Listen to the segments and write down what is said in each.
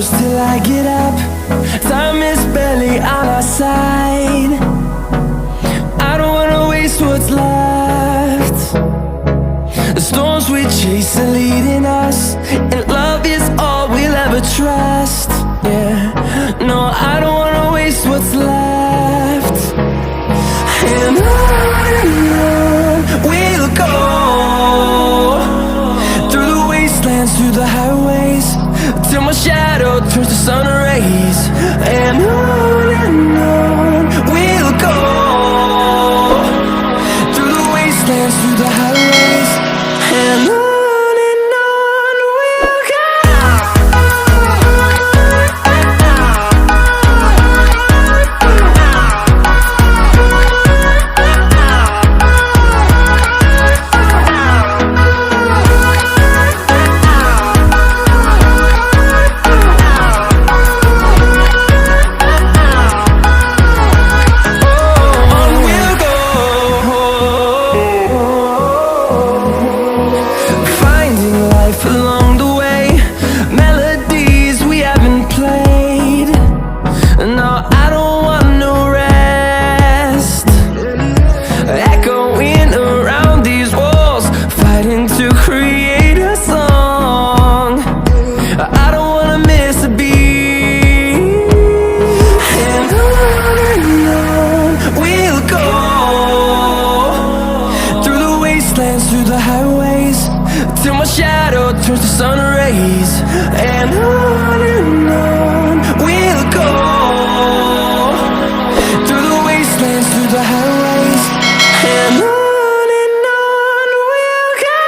close till I get up. Time is barely on our side. I don't wanna waste what's left. The storms we chase are leading us, and love is all we'll ever trust. Yeah, no, I don't wanna waste what's left. And on we'll go, through the wastelands, through the highways, till my shadow turns to sun rays. And on we'll go, through the wastelands, through the highways, and on we'll go. Along the way, melodies we haven't played. No, I don't want no rest. Echoing around these walls, fighting to create a song. I don't wanna miss a beat. And on we'll go, through the wastelands, through the highways, till my shadow turns to sun rays. And on we'll go, through the wastelands, through the highways, and on we'll go.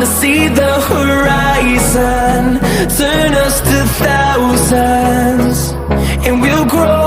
To see the horizon turn us to thousands, and we'll grow